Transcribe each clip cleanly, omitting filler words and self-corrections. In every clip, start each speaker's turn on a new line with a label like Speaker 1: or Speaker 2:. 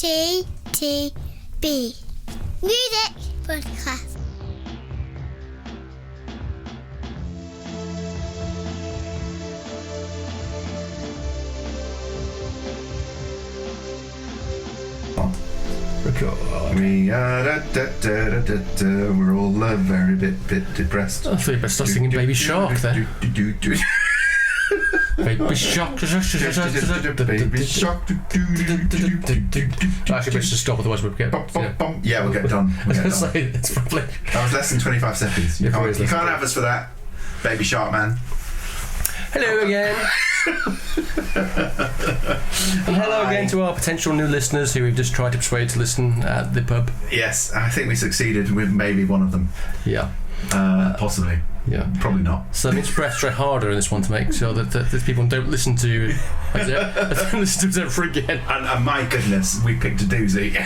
Speaker 1: TTB Music Podcast.
Speaker 2: We're all very bit depressed.
Speaker 3: I thought you best start singing Baby Shark then. Baby Shark.
Speaker 2: Baby Shark.
Speaker 3: Actually, let's just stop, otherwise we'll get.
Speaker 2: Yeah, we'll get done.
Speaker 3: It's probably.
Speaker 2: That was less than 25 seconds. You can't have us for that. Baby Shark Man.
Speaker 3: Hello again. And hello again to our potential new listeners who we've just tried to persuade to listen at the pub.
Speaker 2: Yes, I think we succeeded with maybe one of them.
Speaker 3: Yeah.
Speaker 2: Possibly.
Speaker 3: Yeah.
Speaker 2: Probably not.
Speaker 3: So that means perhaps try harder in this one to make sure that people don't listen to. Don't listen to it ever again.
Speaker 2: And my goodness, we picked a doozy.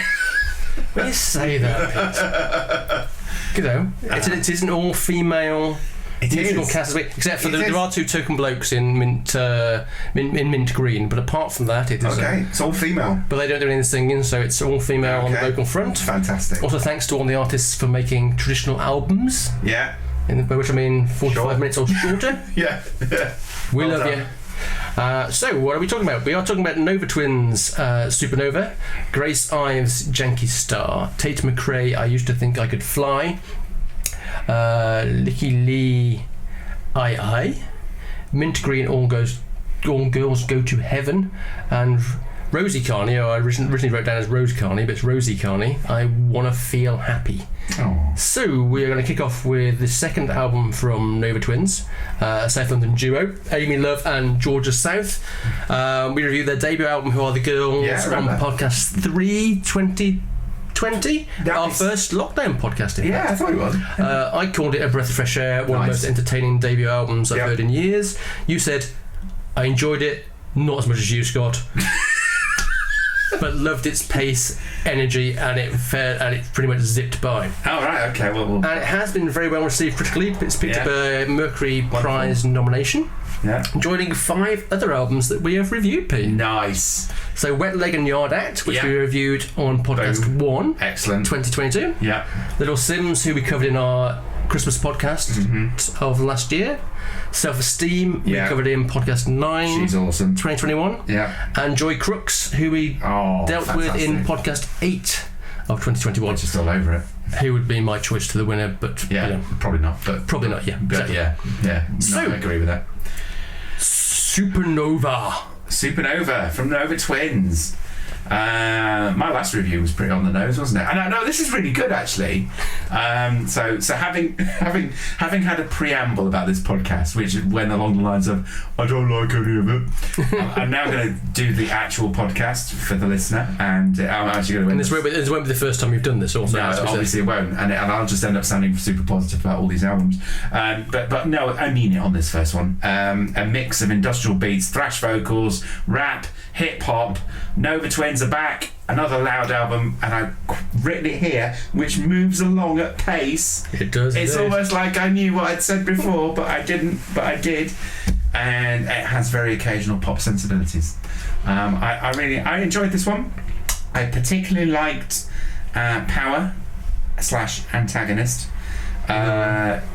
Speaker 3: When you say that, Pete, you know, it is an all-female. Musical cast, except for there are two token blokes in mint green, but apart from that, it is
Speaker 2: it's all female.
Speaker 3: But they don't do any singing, so it's all female on the vocal front.
Speaker 2: Fantastic.
Speaker 3: Also, thanks to all the artists for making traditional albums.
Speaker 2: Yeah.
Speaker 3: By which I mean 45 minutes or shorter.
Speaker 2: Yeah.
Speaker 3: We love you. So, what are we talking about? We are talking about Nova Twins, Supernova, Grace Ives, Janky Star, Tate McCrae, I Used to Think I Could Fly, Lykke, Eyeeye, Mint Green, All Girls Go to Heaven, and Rosie Carney, I originally wrote down as Rose Carney, but it's Rosie Carney, I Wanna Feel Happy.
Speaker 2: Oh.
Speaker 3: So we're going to kick off with the second album from Nova Twins, South London duo, Amy Love and Georgia South. We reviewed their debut album, Who Are the Girls, on podcast 3 2020, our first lockdown podcast. In fact.
Speaker 2: I thought it was.
Speaker 3: I called it a breath of fresh air, one of the most entertaining debut albums I've heard in years. You said, I enjoyed it, not as much as you, Scott. But loved its pace, energy, and it pretty much zipped by.
Speaker 2: Oh, right, okay. Well,
Speaker 3: and it has been very well received critically. It's picked up a Mercury Prize nomination.
Speaker 2: Yeah.
Speaker 3: Joining 5 other albums that we have reviewed, Pete.
Speaker 2: Nice.
Speaker 3: So Wet Leg and Yard Act, which we reviewed on podcast 1.
Speaker 2: Excellent.
Speaker 3: 2022.
Speaker 2: Yeah.
Speaker 3: Little Sims, who we covered in our Christmas podcast of last year. Self-Esteem, we covered in podcast 9.
Speaker 2: She's awesome.
Speaker 3: 2021.
Speaker 2: Yeah.
Speaker 3: And Joy Crooks, who we dealt with in podcast 8 of 2021.
Speaker 2: I'm just all over it.
Speaker 3: Who would be my choice to the winner, but
Speaker 2: probably not. But
Speaker 3: probably not. Yeah.
Speaker 2: But
Speaker 3: exactly.
Speaker 2: So I agree with that. Supernova from Nova Twins. My last review was pretty on the nose, wasn't it? And I know this is really good, actually. So having had a preamble about this podcast, which went along the lines of I don't like any of it, I'm now going to do the actual podcast for the listener, and I'm actually going to.
Speaker 3: And this won't be the first time you've done this, also.
Speaker 2: No, obviously it won't, and I'll just end up sounding super positive about all these albums. But no, I mean it on this first one. A mix of industrial beats, thrash vocals, rap, hip hop. Nova Twins are back, another loud album, and I've written it here, which moves along at pace.
Speaker 3: It does.
Speaker 2: It's almost like I knew what I'd said before, but I didn't, but I did. And it has very occasional pop sensibilities. I enjoyed this one. I particularly liked Power/Antagonist,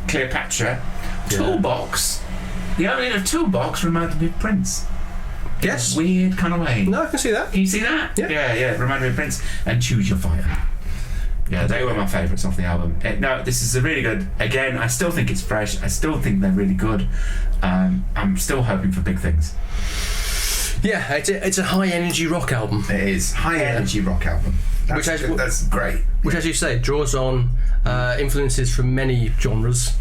Speaker 2: Cleopatra, Toolbox. The opening of Toolbox reminded me of Prince.
Speaker 3: Yes.
Speaker 2: Weird kind of way.
Speaker 3: No, I can see that.
Speaker 2: Can you see that? Yeah. It reminded me of Prince. And Choose Your Fighter. Yeah, they were my favourites off the album. No, this is a really good. Again, I still think it's fresh. I still think they're really good. I'm still hoping for big things.
Speaker 3: Yeah, it's a high energy rock album.
Speaker 2: It is high energy rock album. That's great.
Speaker 3: Which, as you say, draws on influences from many genres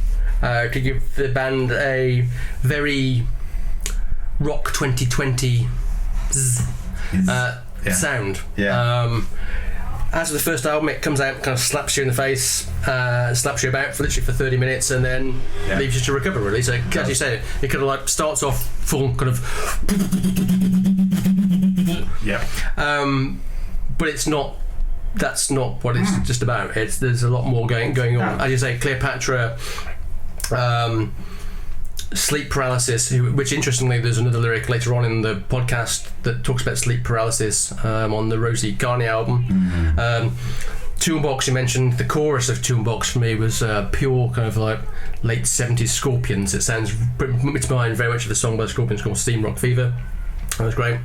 Speaker 3: to give the band a very rock 2020 sound. Yeah. As with the first album, it comes out, kind of slaps you in the face, slaps you about for literally for 30 minutes, and then leaves you to recover, really. So, as you say, it kind of like starts off full kind of.
Speaker 2: Yeah.
Speaker 3: But it's not. That's not what it's just about. There's a lot more going on. As you say, Cleopatra. sleep paralysis, which interestingly there's another lyric later on in the podcast that talks about sleep paralysis on the Rosie Carney album. Toolbox, you mentioned the chorus of Toolbox for me was pure kind of like late 70s Scorpions. It sounds, it's mine very much of a song by the Scorpions called Steam Rock Fever. That was great.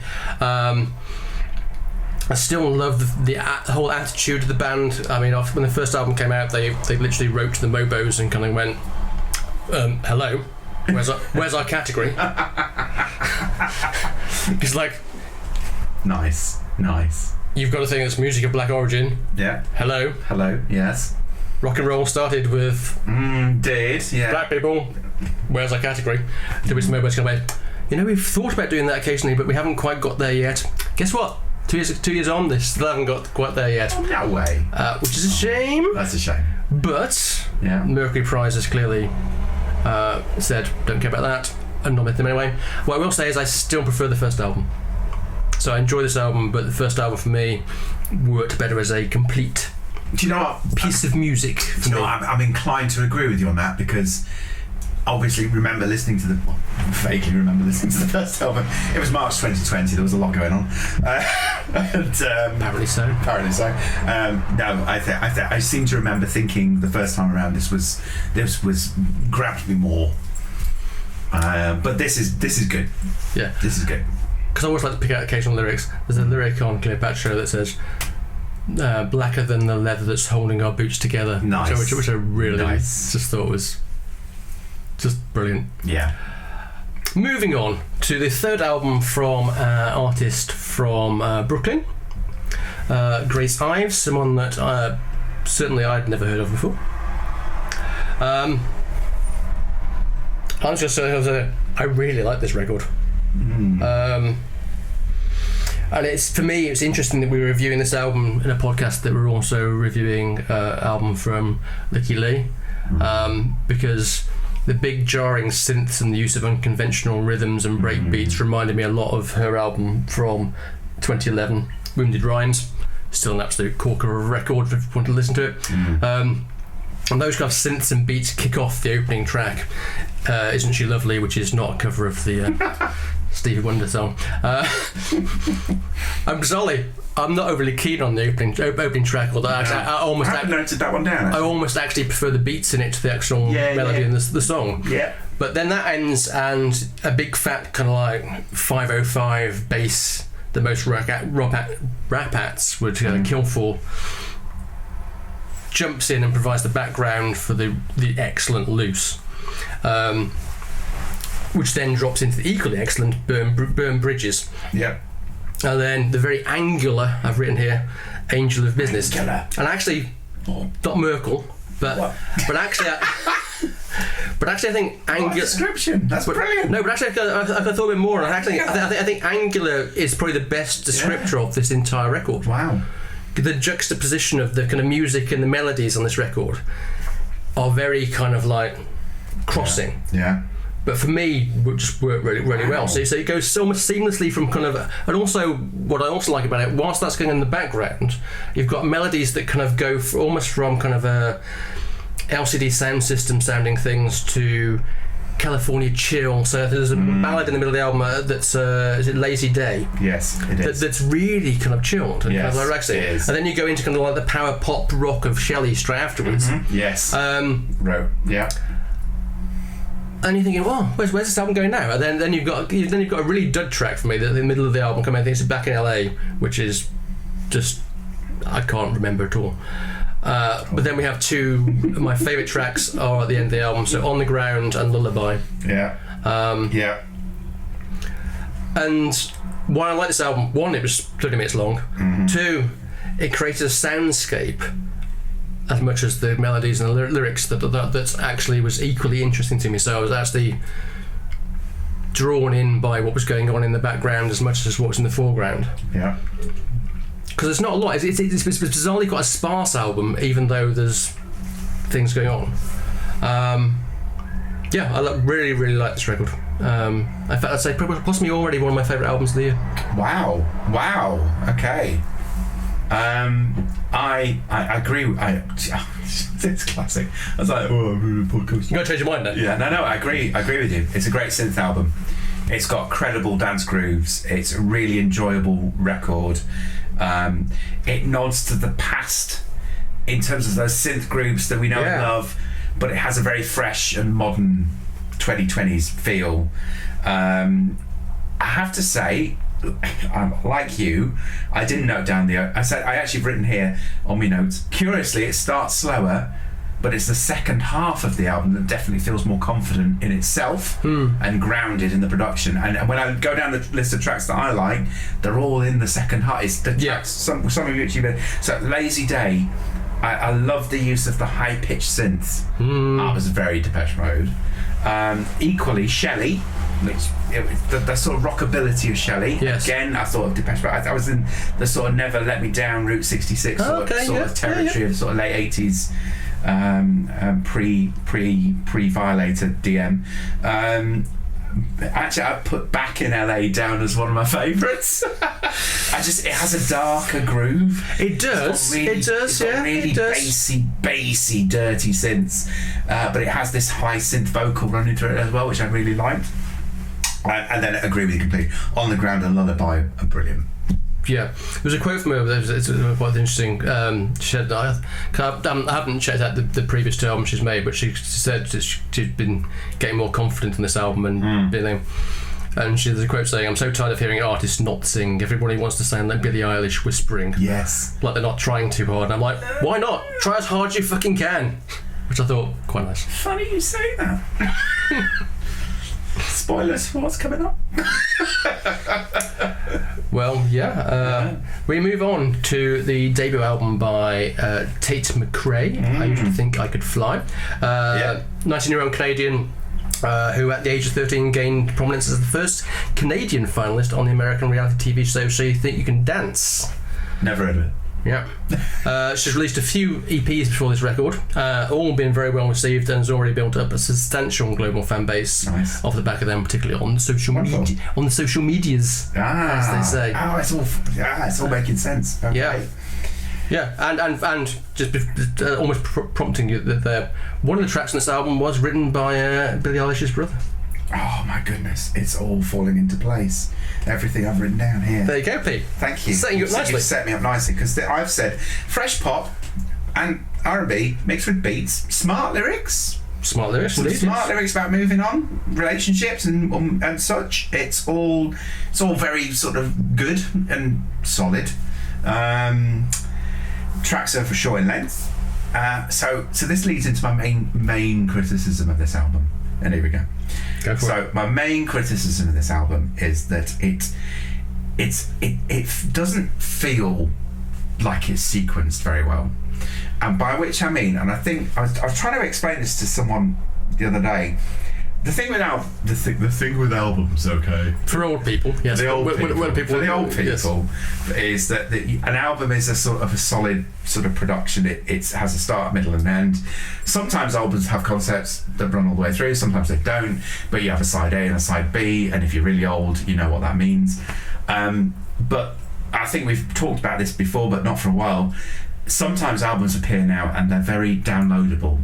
Speaker 3: I still love the whole attitude of the band. I mean, when the first album came out, they literally wrote to the Mobos and kind of went, hello, where's our category? It's like,
Speaker 2: nice.
Speaker 3: You've got a thing that's music of black origin.
Speaker 2: Yeah.
Speaker 3: Hello,
Speaker 2: yes.
Speaker 3: rock and roll started with black people. Where's our category? To which the Mobos kind of went, we've thought about doing that occasionally, but we haven't quite got there yet. Guess what? 2 years on, they still haven't got quite there yet.
Speaker 2: No way.
Speaker 3: Which is a shame.
Speaker 2: That's a shame.
Speaker 3: But Mercury Prize has clearly said, don't care about that, and not met them anyway. What I will say is I still prefer the first album. So I enjoy this album, but the first album for me worked better as a complete piece of music for me.
Speaker 4: I'm inclined to agree with you on that, because obviously vaguely remember listening to the first album. It was March 2020. There was a lot going on.
Speaker 3: Apparently so.
Speaker 4: No, I seem to remember thinking the first time around this was grabbed me more. But this is good.
Speaker 3: Yeah,
Speaker 4: this is good.
Speaker 3: Because I always like to pick out occasional lyrics. There's a lyric on Cleopatra that says, "Blacker than the leather that's holding our boots together."
Speaker 4: Nice.
Speaker 3: Which I really just thought was just brilliant.
Speaker 4: Yeah.
Speaker 3: Moving on to the third album from artist from Brooklyn, Grace Ives, someone that certainly I'd never heard of before. I'm just going to say I really like this record. And for me it's interesting that we were reviewing this album in a podcast that we're also reviewing album from Lykke, because the big jarring synths and the use of unconventional rhythms and breakbeats reminded me a lot of her album from 2011, Wounded Rhymes. Still an absolute corker of a record if you want to listen to it. And those kind of synths and beats kick off the opening track, Isn't She Lovely, which is not a cover of the Stevie Wonder song. I'm bizarrely, I'm not overly keen on the opening track, although I
Speaker 4: haven't noted that one down.
Speaker 3: I almost actually prefer the beats in it to the actual melody in the song.
Speaker 4: Yeah.
Speaker 3: But then that ends, and a big fat kind of like 505 bass, the most rap hats would kill for, jumps in and provides the background for the excellent Loose, which then drops into the equally excellent Burn Bridges.
Speaker 4: Yeah.
Speaker 3: And then the very angular, I've written here, Angel of Business.
Speaker 4: Angular.
Speaker 3: And actually, not Merkel, but actually I think angular
Speaker 4: description. That's brilliant.
Speaker 3: No, but actually I thought a bit more, and I think angular is probably the best descriptor of this entire record.
Speaker 4: Wow.
Speaker 3: The juxtaposition of the kind of music and the melodies on this record are very kind of like crossing.
Speaker 4: Yeah.
Speaker 3: But for me, it just worked really well. So it goes almost seamlessly from kind of, and also what I also like about it, whilst that's going in the background, you've got melodies that kind of go almost from kind of a LCD sound system sounding things to California chill. So there's a ballad in the middle of the album that's is it Lazy Day?
Speaker 4: Yes, it is.
Speaker 3: That's really kind of chilled and kind of relaxing.
Speaker 4: It is.
Speaker 3: And then you go into kind of like the power pop rock of Shelley straight afterwards.
Speaker 4: Yes.
Speaker 3: Yeah. And you're thinking, well, where's this album going now? And then you've got a really dud track for me that in the middle of the album coming. I think it's Back in LA, which is just I can't remember at all. But then we have two of my favourite tracks are at the end of the album, so On the Ground and Lullaby.
Speaker 4: Yeah.
Speaker 3: And why I like this album, one, it was 30 minutes long. Two, it created a soundscape as much as the melodies and the lyrics that actually was equally interesting to me. So I was actually drawn in by what was going on in the background as much as what was in the foreground.
Speaker 4: Yeah.
Speaker 3: Because it's not a lot. It's bizarrely quite a sparse album, even though there's things going on. I really, really like this record. In fact, I'd say possibly already one of my favourite albums of the year.
Speaker 4: Wow. Okay.
Speaker 2: I agree. It's classic. I was like, oh, I'm doing a podcast.
Speaker 3: You gotta change your mind now.
Speaker 2: Yeah, no, I agree with you. It's a great synth album. It's got credible dance grooves. It's a really enjoyable record. It nods to the past in terms of those synth grooves that we know and love, but it has a very fresh and modern 2020s feel. I have to say, like you, I didn't note down I actually have written here on my notes, curiously it starts slower, but it's the second half of the album that definitely feels more confident in itself and grounded in the production. And when I go down the list of tracks that I like, they're all in the second half. It's the tracks, some of which you've been. So Lazy Day, I love the use of the high-pitched synths. That was very Depeche Mode. Equally, Shelley, which the sort of rockability of Shelley.
Speaker 3: Yes.
Speaker 2: Again, I thought of Depeche Mode. I was in the sort of Never Let Me Down, Route 66 sort of territory of sort of late 80s. Pre-Violator DM. Actually, I put Back in LA down as one of my favourites. It has a darker groove.
Speaker 3: It does.
Speaker 2: It's got really bassy, dirty synths, but it has this high synth vocal running through it as well, which I really liked. And then I agree with you completely. On the Ground and Lullaby are brilliant.
Speaker 3: Yeah, there's a quote from her. It's quite interesting. She said, I haven't checked out the previous two albums she's made, but she said that she'd been getting more confident in this album and there's a quote saying, "I'm so tired of hearing artists not sing. Everybody wants to sound like Billie Eilish whispering.
Speaker 2: Yes,
Speaker 3: like they're not trying too hard." And I'm like, why not? Try as hard as you fucking can. Which I thought quite nice.
Speaker 2: Funny you say that. Spoilers for what's coming up.
Speaker 3: Well, we move on to the debut album by Tate McCrae. I Used to Think I Could Fly. 19-year-old Canadian who at the age of 13 gained prominence as the first Canadian finalist on the American reality TV show So You Think You Can Dance.
Speaker 2: Never heard of it.
Speaker 3: Yeah. She's released a few EPs before this record, all been very well received, and has already built up a substantial global fan base off the back of them, particularly on the social medias, as they say.
Speaker 2: Oh, it's all making sense. Okay.
Speaker 3: Yeah, and just almost prompting you that one of the tracks on this album was written by Billie Eilish's brother.
Speaker 2: Oh my goodness, it's all falling into place. Everything I've written down here.
Speaker 3: There you go, Pete.
Speaker 2: Thank you.
Speaker 3: Setting you up nicely.
Speaker 2: You've set me up nicely, because I've said fresh pop and R&B mixed with beats, smart lyrics.
Speaker 3: Smart lyrics, indeed.
Speaker 2: Smart lyrics about moving on, relationships and such. It's all very sort of good and solid. Tracks are for short in length. So this leads into my main criticism of this album. And here we go. My main criticism of this album is that it doesn't feel like it's sequenced very well, and by which I mean, and I think I was trying to explain this to someone the other day. The thing with albums, okay,
Speaker 3: for old people, yes,
Speaker 2: the old people,
Speaker 3: for the old people,
Speaker 2: yes, is that an album is a sort of a solid sort of production. It has a start, middle, and end. Sometimes albums have concepts that run all the way through. Sometimes they don't. But you have a side A and a side B, and if you're really old, you know what that means. But I think we've talked about this before, but not for a while. Sometimes albums appear now and they're very downloadable.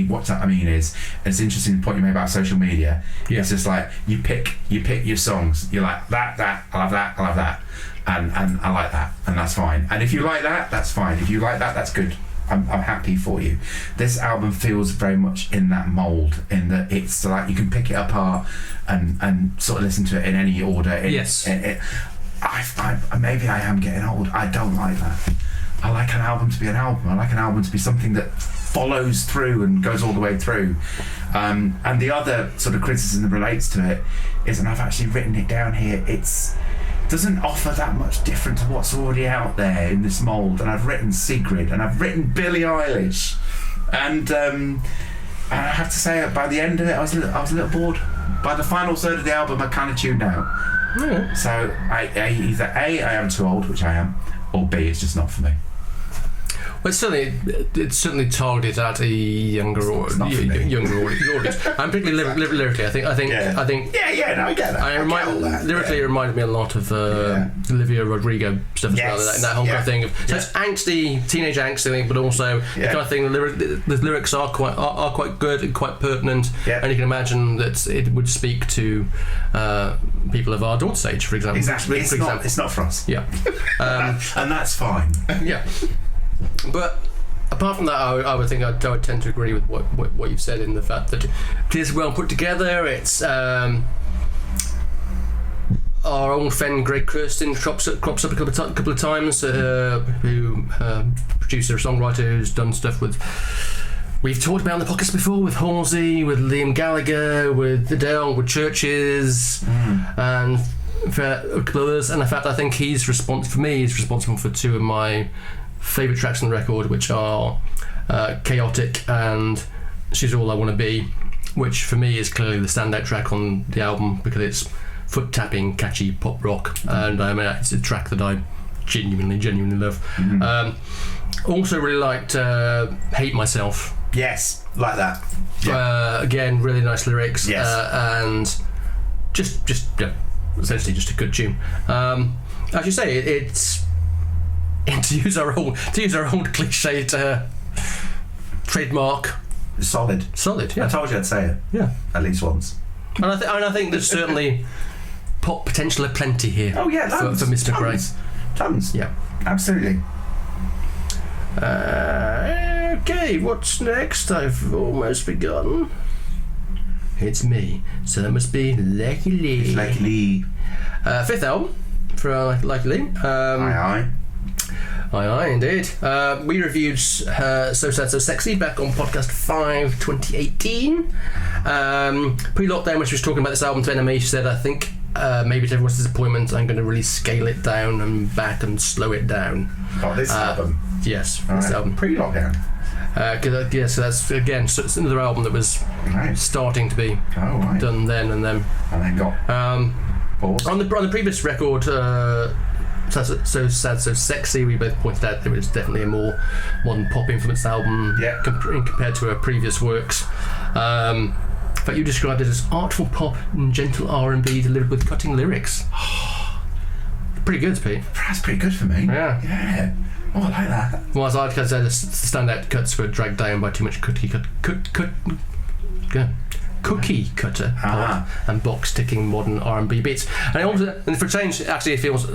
Speaker 2: What that I mean is, it's interesting the point you made about social media. Yeah. It's just like you pick your songs. You're like that I love that, and I like that, and that's fine. And if you like that, that's fine. If you like that, that's good. I'm happy for you. This album feels very much in that mould, in that it's like you can pick it apart and sort of listen to it in any order.
Speaker 3: Yes.
Speaker 2: Maybe I am getting old. I don't like that. I like an album to be an album. I like an album to be something that follows through and goes all the way through. And the other sort of criticism that relates to it is, and I've actually written it down here, it doesn't offer that much different to what's already out there in this mould. And I've written Sigrid, and I've written Billie Eilish, and I have to say, by the end of it, I was a little bored. By the final third of the album, I kind of tuned out.
Speaker 3: Mm.
Speaker 2: So either A, I am too old, which I am, or B, it's just not for me.
Speaker 3: Well, it's certainly targeted at a younger audience. And particularly lyrically, I think.
Speaker 4: Yeah, no, I get that.
Speaker 3: Lyrically, it reminded me a lot of Olivia Rodrigo stuff as well. That whole kind of thing. So it's angsty, teenage angst, I think, but also the kind of thing. The lyrics are quite good and quite pertinent, and you can imagine that it would speak to people of our daughter's age, for example.
Speaker 4: Exactly. It's not for us.
Speaker 3: Yeah.
Speaker 4: And that's fine.
Speaker 3: Yeah. But apart from that, I would think I would tend to agree with what you've said in the fact that it is well put together. It's our old friend Greg Kurstin crops up a couple of times, who producer, songwriter, who's done stuff with. We've talked about on the podcast before with Halsey, with Liam Gallagher, with Adele, with Churches, and for a couple of others. And in fact, I think he's responsible for two of my favourite tracks on the record, which are Chaotic and She's All I Want to Be, which for me is clearly the standout track on the album because it's foot-tapping, catchy pop rock, and it's a track that I genuinely love. Also really liked Hate Myself.
Speaker 4: Yes, like that.
Speaker 3: Again, really nice lyrics, and just essentially just a good tune. As you say, it's to use our old cliched trademark.
Speaker 4: Solid. Yeah. I told you I'd say it. Yeah, at least once.
Speaker 3: And I think there's certainly pop potential aplenty here.
Speaker 4: Oh yeah,
Speaker 3: for Mr. McCrae.
Speaker 4: Tons.
Speaker 3: Yeah,
Speaker 4: absolutely.
Speaker 3: Okay, what's next? I've almost forgotten. It's me, so that must be Lykke.
Speaker 4: Lykke Lee.
Speaker 3: Fifth album for Lykke Lee. Eyeeye, indeed. We reviewed So Sad So Sexy back on podcast 5 2018. Pre-lockdown, when she was talking about this album to NME, she said, I think maybe to everyone's disappointment, I'm going to really scale it down and back and slow it down.
Speaker 4: Oh, this album?
Speaker 3: Yes, this album.
Speaker 4: Pre-lockdown?
Speaker 3: So that's, again, so it's another album that was starting to be done then and then.
Speaker 4: And then got paused.
Speaker 3: On the previous record, So Sad So Sexy, we both pointed out that it was definitely a more modern pop influenced album compared to her previous works. But you described it as artful pop and gentle R&B delivered with cutting lyrics. Pretty good, Pete.
Speaker 4: That's pretty good for me.
Speaker 3: Yeah.
Speaker 4: Oh, I like that.
Speaker 3: Well, as I'd say, the standout cuts were dragged down by too much cookie cutter pop and box ticking modern R&B beats. And for a change, actually, it feels.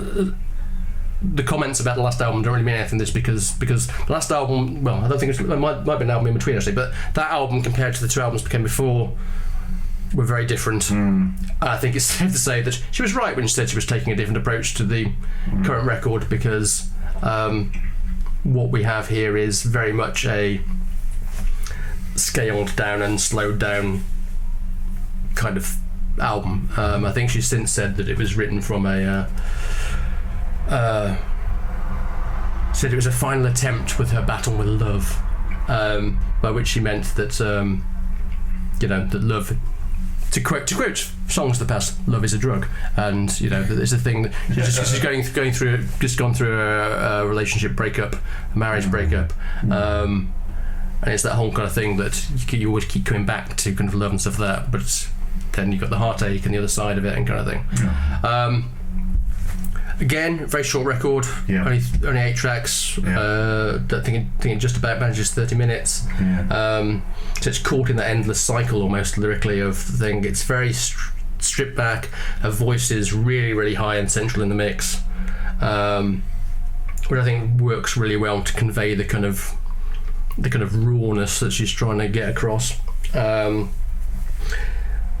Speaker 3: The comments about the last album don't really mean anything to this because the last album, well, I don't think it might be an album in between actually, but that album compared to the two albums that came before were very different. I think it's safe to say that she was right when she said she was taking a different approach to the current record because what we have here is very much a scaled down and slowed down kind of album. I think she's since said that it was written from said it was a final attempt with her battle with love, by which she meant that that love, to quote songs of the past, love is a drug, and that it's a thing that she's gone through a relationship breakup, a marriage breakup, and it's that whole kind of thing that you always keep coming back to, kind of love and stuff like that, but then you've got the heartache and the other side of it and kind of thing. Again, very short record, only 8 tracks. I think it just about manages 30 minutes. So it's caught in that endless cycle almost lyrically of the thing. It's very stripped back. Her voice is really, really high and central in the mix, which I think works really well to convey the kind of rawness that she's trying to get across.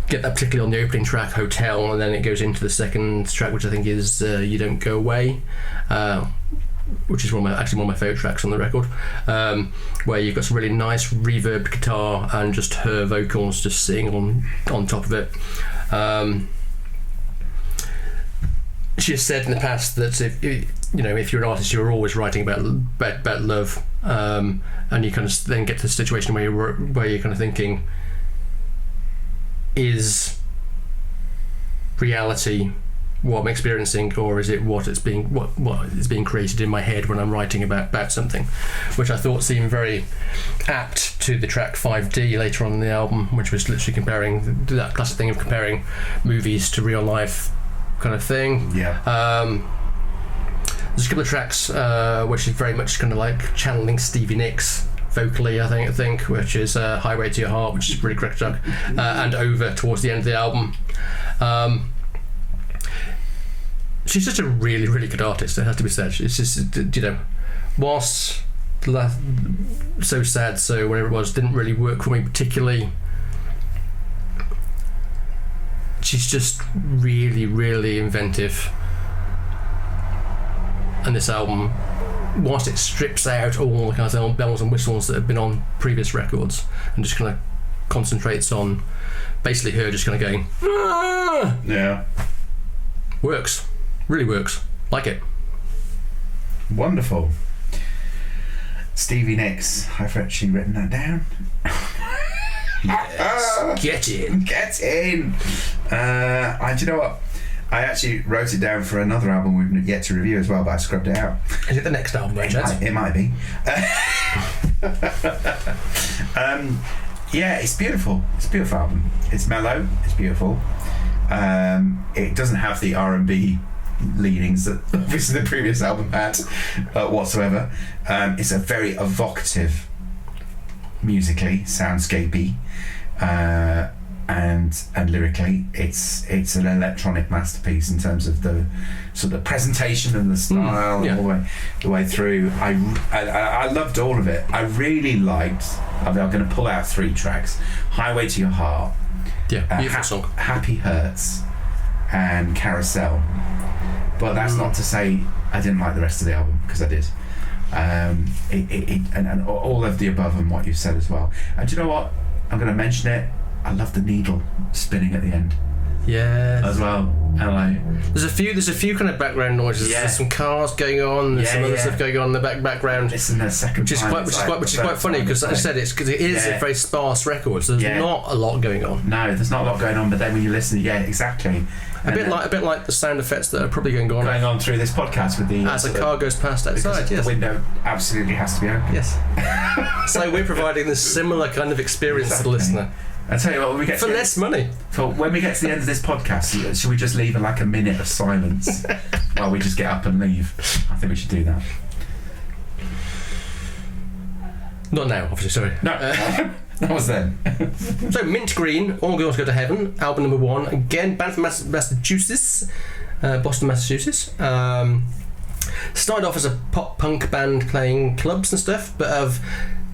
Speaker 3: Get that particularly on the opening track, Hotel, and then it goes into the second track, which I think is You Don't Go Away, which is one of my favourite tracks on the record, where you've got some really nice reverb guitar and just her vocals just sitting on top of it. She has said in the past that if you're an artist, you're always writing about love, and you kind of then get to the situation where you're kind of thinking, is reality what I'm experiencing, or is it what is being created in my head when I'm writing about something, which I thought seemed very apt to the track 5D later on in the album, which was literally comparing that classic thing of comparing movies to real life kind of thing. There's a couple of tracks which is very much kind of like channeling Stevie Nicks vocally, I think, which is Highway to Your Heart, which is a pretty correct track, and Over towards the end of the album. She's just a really, really good artist, it has to be said. It's just, you know, whilst So Sad, So whatever it was, didn't really work for me particularly, she's just really, really inventive. And this album, whilst it strips out all the kind of bells and whistles that have been on previous records and just kind of concentrates on basically her just kind of going, ah!
Speaker 4: Yeah.
Speaker 3: Works. Really works. Like it.
Speaker 4: Wonderful. Stevie Nicks. I've actually written that down.
Speaker 3: Yes. Get in.
Speaker 4: Get in. Do you know what? I actually wrote it down for another album we've yet to review as well, but I scrubbed it out.
Speaker 3: Is it the next album, right?
Speaker 4: It might be. Yeah, it's beautiful. It's a beautiful album. It's mellow. It's beautiful. It doesn't have the R&B leanings that obviously the previous album had whatsoever. It's a very evocative, musically, soundscapey, and lyrically, it's an electronic masterpiece in terms of the sort of presentation and the style and all the way through. I loved all of it. I really liked. I'm going to pull out 3 tracks: Highway to Your Heart,
Speaker 3: beautiful song,
Speaker 4: Happy Hurts, and Carousel. But that's not to say I didn't like the rest of the album, because I did. And all of the above and what you said as well. And do you know what? I'm going to mention it. I love the needle spinning at the end.
Speaker 3: Yeah.
Speaker 4: As well. And
Speaker 3: there's a few kind of background noises.
Speaker 4: Yeah.
Speaker 3: There's some cars going on. There's some other stuff going on in the background.
Speaker 4: It's in the second.
Speaker 3: Which is quite funny, because I said it is a very sparse record. So there's not a lot going on.
Speaker 4: No, there's not a lot going on. But then when you listen, exactly.
Speaker 3: A bit like the sound effects that are probably going on
Speaker 4: through this podcast with the
Speaker 3: as a car goes past outside. Yes,
Speaker 4: the window absolutely has to be open.
Speaker 3: Yes. So we're providing this similar kind of experience to the listener.
Speaker 4: I tell you what, when we get
Speaker 3: for less money.
Speaker 4: So when we get to the end of this podcast, should we just leave like a minute of silence while we just get up and leave? I think we should do that.
Speaker 3: Not now, obviously. Sorry.
Speaker 4: No. That was then.
Speaker 3: So Mint Green, All Girls Go to Heaven, album number 1. Again, band from Massachusetts, Boston, Massachusetts. Started off as a pop punk band playing clubs and stuff, but have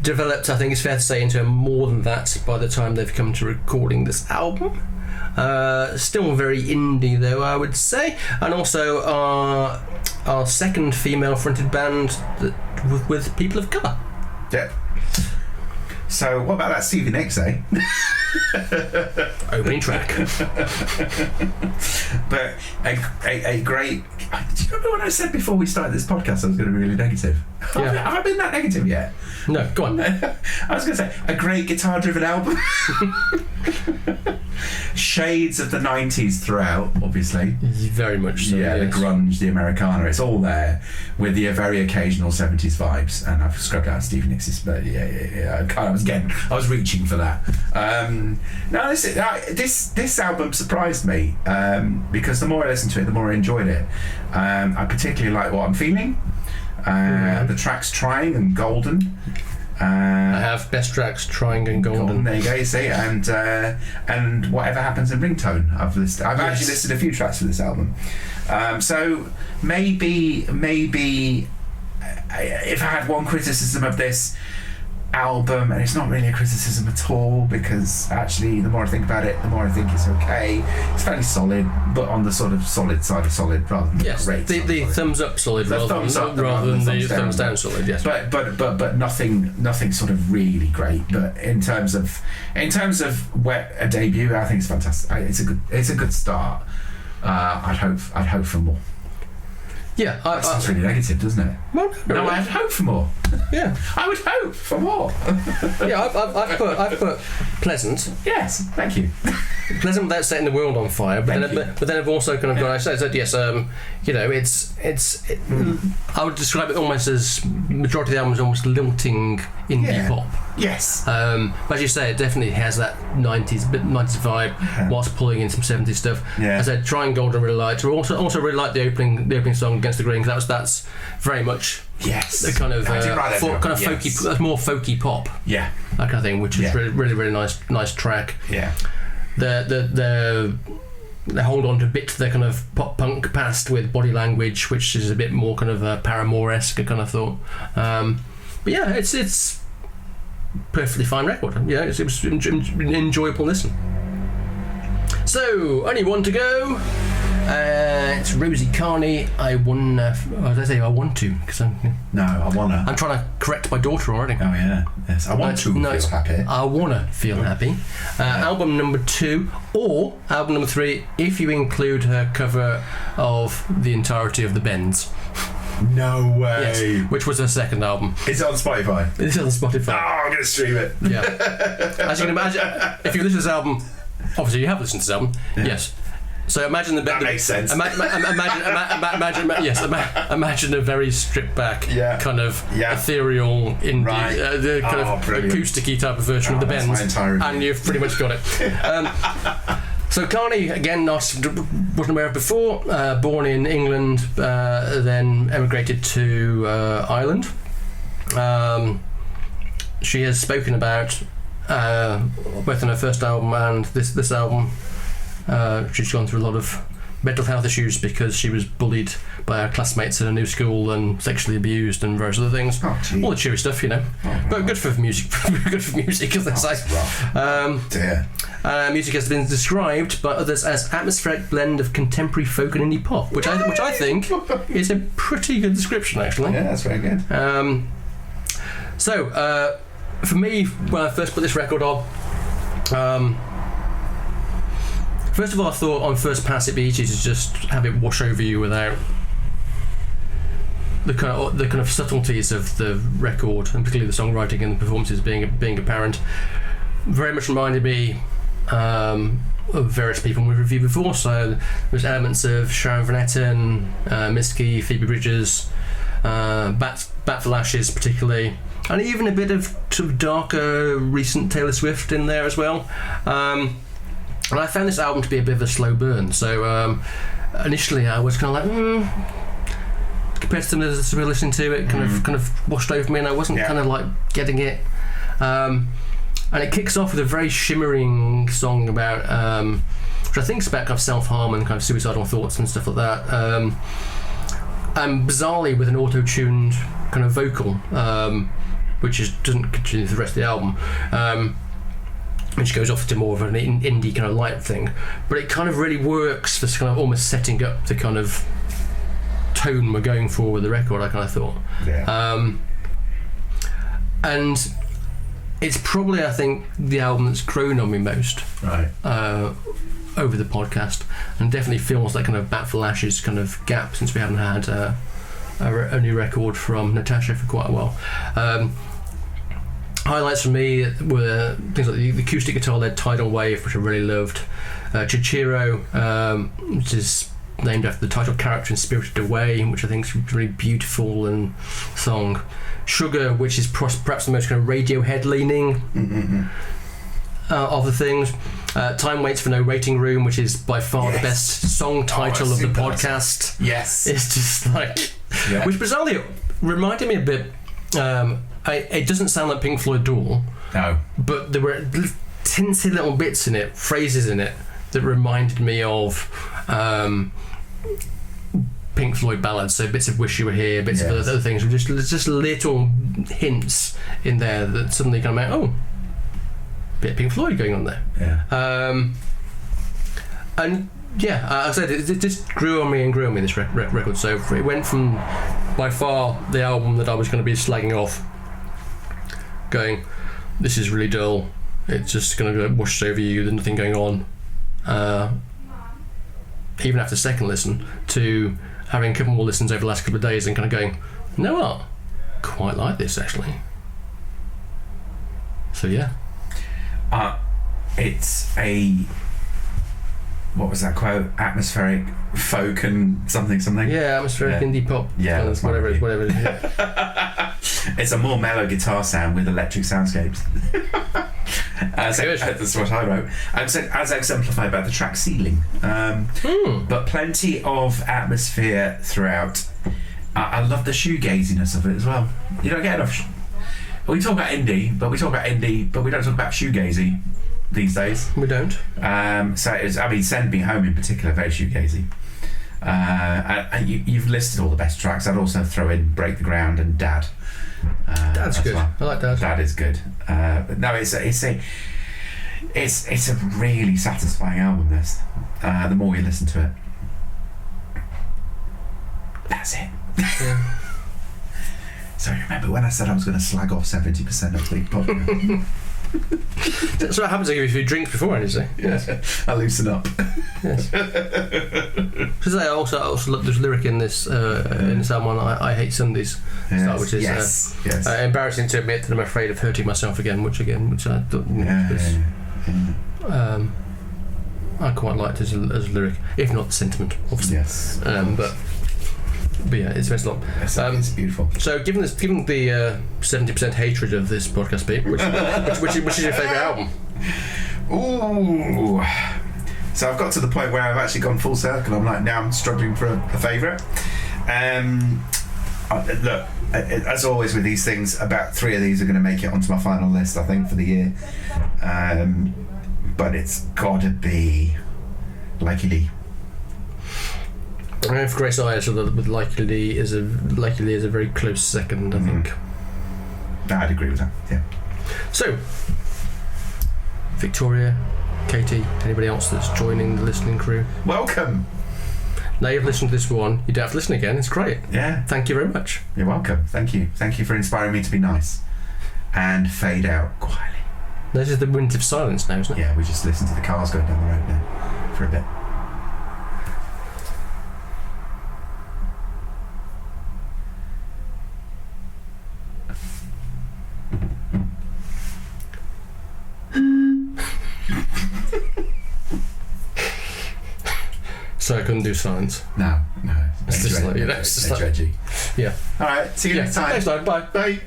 Speaker 3: developed, I think it's fair to say, into more than that by the time they've come to recording this album. Still very indie though, I would say, and also our second female fronted band with people of colour.
Speaker 4: Yep. So what about that Stevie Nicks, eh?
Speaker 3: Opening track.
Speaker 4: But a great... Do you remember when I said before we started this podcast I was going to be really negative?
Speaker 3: Yeah.
Speaker 4: Have I been that negative yet?
Speaker 3: No, go on.
Speaker 4: I was going to say, a great guitar-driven album. Shades of the 90s throughout, obviously.
Speaker 3: Very much so,
Speaker 4: yeah,
Speaker 3: yes.
Speaker 4: The grunge, the Americana, it's all there, with the very occasional 70s vibes. And I've scrubbed out Stevie Nicks, but yeah. I was reaching for that. No, this album surprised me, because the more I listened to it, the more I enjoyed it. I particularly like What I'm Feeling. The tracks Trying and Golden.
Speaker 3: I have best tracks Trying and Golden.
Speaker 4: There you go, you see, and Whatever Happens in Ringtone. I've actually listed a few tracks for this album. So maybe if I had one criticism of this album, and it's not really a criticism at all, because actually the more I think about it, the more I think it's okay. It's fairly solid, but on the sort of solid side of solid rather than great.
Speaker 3: The thumbs up solid rather than the thumbs down solid. Yes,
Speaker 4: but nothing sort of really great. But in terms of a debut, I think it's fantastic. It's a good start. I'd hope for more.
Speaker 3: Yeah,
Speaker 4: that sounds really negative, doesn't it?
Speaker 3: Well,
Speaker 4: no, I had hope for more.
Speaker 3: Yeah,
Speaker 4: I would hope for more.
Speaker 3: yeah. I've put pleasant.
Speaker 4: Yes, thank you.
Speaker 3: Pleasant without setting the world on fire, but then I've also kind of gone. I said yes. You know, it's. I would describe it almost as majority of the album is almost lilting indie pop.
Speaker 4: Yes.
Speaker 3: But as you say, it definitely has that 90s vibe, whilst pulling in some 70s stuff.
Speaker 4: Yeah.
Speaker 3: As I said, Trying Gold I really liked. Also really liked the opening song Against the Grain, because that's very much the kind of folky, that's more folky pop.
Speaker 4: Yeah.
Speaker 3: That kind of thing, which is really nice track.
Speaker 4: Yeah.
Speaker 3: They hold on to a bit to their kind of pop punk past with Body Language, which is a bit more kind of Paramore-esque, I kind of thought. But yeah, it's perfectly fine record. Yeah, it was an enjoyable listen. So, only one to go. It's Rosie Carney. I want to, because I'm trying to correct my daughter already.
Speaker 4: Oh yeah, yes. I want to feel happy.
Speaker 3: I wanna feel happy. Album number 2 or album number 3 if you include her cover of the entirety of the Bends.
Speaker 4: No way.
Speaker 3: Yes, which was her second album.
Speaker 4: Is it on Spotify?
Speaker 3: It's on Spotify.
Speaker 4: Oh, I'm gonna stream it.
Speaker 3: Yeah. As you can imagine, if you listen to this album, obviously you have listened to this album. Yeah. Yes. So imagine
Speaker 4: that makes sense.
Speaker 3: Imagine a very stripped back, kind of ethereal indie, the kind of acousticy type of version of the Bends, and you've pretty much got it. So Carney, again, wasn't aware of before. Born in England, then emigrated to Ireland. She has spoken about both on her first album and this album. She's gone through a lot of mental health issues because she was bullied by her classmates at a new school and sexually abused and various other things.
Speaker 4: Oh,
Speaker 3: all the cheery stuff, you know. But good for music. Good for music, as they say.
Speaker 4: Dear.
Speaker 3: Music has been described by others as atmospheric blend of contemporary folk and indie pop, which I think is a pretty good description, actually.
Speaker 4: Yeah, that's very good.
Speaker 3: So, for me, when I first put this record on, first of all, I thought on first pass it'd be easy to just have it wash over you without the kind of subtleties of the record, and particularly the songwriting and the performances being apparent. Very much reminded me of various people we've reviewed before. So there's elements of Sharon Van Etten, Miski, Phoebe Bridgers, Bat for Lashes particularly, and even a bit of sort of darker recent Taylor Swift in there as well. And I found this album to be a bit of a slow burn. So initially I was kind of like, compared to some others that we were listening to, it kind of washed over me, and I wasn't kind of like getting it. And it kicks off with a very shimmering song about, which I think is about kind of self-harm and kind of suicidal thoughts and stuff like that. And bizarrely with an auto-tuned kind of vocal, which doesn't continue the rest of the album. Which goes off to more of an indie kind of light thing, but it kind of really works for kind of almost setting up the kind of tone we're going for with the record, I kind of thought. And it's probably, I think, the album that's grown on me most over the podcast, and definitely feels like kind of Bat for Lashes kind of gap since we haven't had a new record from Natasha for quite a while. Highlights for me were things like the acoustic guitar-led Tidal Wave, which I really loved. Chichiro, which is named after the title character in Spirited Away, which I think is really beautiful and song. Sugar, which is perhaps the most kind of Radiohead-leaning of the things. Time Waits for No Waiting Room, which is by far the best song title of the podcast.
Speaker 4: Yes.
Speaker 3: It's just like... Which bizarrely reminded me a bit... it doesn't sound like Pink Floyd at all.
Speaker 4: No.
Speaker 3: But there were tinsy little bits in it, phrases in it, that reminded me of Pink Floyd ballads. So bits of Wish You Were Here, bits of other things. Just little hints in there that suddenly kind of went, oh, bit of Pink Floyd going on there.
Speaker 4: Yeah.
Speaker 3: And yeah, I said it just grew on me, this record. So it went from by far the album that I was going to be slagging off, going, this is really dull, it's just going to wash over you, there's nothing going on, even after second listen, to having a couple more listens over the last couple of days and kind of going, you know what? Quite like this, actually. So, yeah.
Speaker 4: It's a... What was that quote? Atmospheric folk and something.
Speaker 3: Yeah, atmospheric indie pop.
Speaker 4: Yeah, that's
Speaker 3: whatever it is.
Speaker 4: Yeah. It's a more mellow guitar sound with electric soundscapes. That's what I wrote. As exemplified by the track Ceiling. But plenty of atmosphere throughout. I love the shoegaziness of it as well. You don't get enough. We talk about indie, but we don't talk about shoegazy these days.
Speaker 3: We don't.
Speaker 4: So it's, Send Me Home in particular, very shoegazy. And you've listed all the best tracks. I'd also throw in Break the Ground and Dad.
Speaker 3: Dad's good.
Speaker 4: Well.
Speaker 3: I like Dad.
Speaker 4: Dad is good. But no, it's a really satisfying album. This, the more you listen to it, that's it.
Speaker 3: Yeah.
Speaker 4: So remember when I said I was going to slag off 70% of the podcast?
Speaker 3: That's what happens. I give you a few drinks before, I say.
Speaker 4: Yes. I loosen up.
Speaker 3: Yes. Because I also there's a lyric in this album on I Hate Sundays, which is
Speaker 4: yes.
Speaker 3: Embarrassing to admit that I'm afraid of hurting myself again, which I thought I quite liked as a lyric, if not the sentiment, obviously.
Speaker 4: Yes.
Speaker 3: But yeah, it's very long.
Speaker 4: It's beautiful.
Speaker 3: So, given the 70% hatred of this podcast, Pete, which is your favourite album?
Speaker 4: Ooh. So I've got to the point where I've actually gone full circle. I'm struggling for a favourite. Look, as always with these things, about 3 of these are going to make it onto my final list, I think, for the year. But it's got to be Lykke.
Speaker 3: I know for Grace Ives with Lykke is a very close second, I think.
Speaker 4: I'd agree with that. Yeah.
Speaker 3: So, Victoria, Katie, anybody else that's joining the listening crew,
Speaker 4: welcome.
Speaker 3: Now you've listened to this one, you don't have to listen again. It's great.
Speaker 4: Yeah.
Speaker 3: Thank you very much.
Speaker 4: You're welcome. Thank you for inspiring me to be nice and fade out quietly.
Speaker 3: This is the minute of silence now, isn't it?
Speaker 4: Yeah, we just listen to the cars going down the road now for a bit.
Speaker 3: So I couldn't do silence.
Speaker 4: No.
Speaker 3: It's just like, it's just like,
Speaker 4: edgy.
Speaker 3: yeah.
Speaker 4: All right. See you next time.
Speaker 3: Next time. Bye.
Speaker 4: Bye.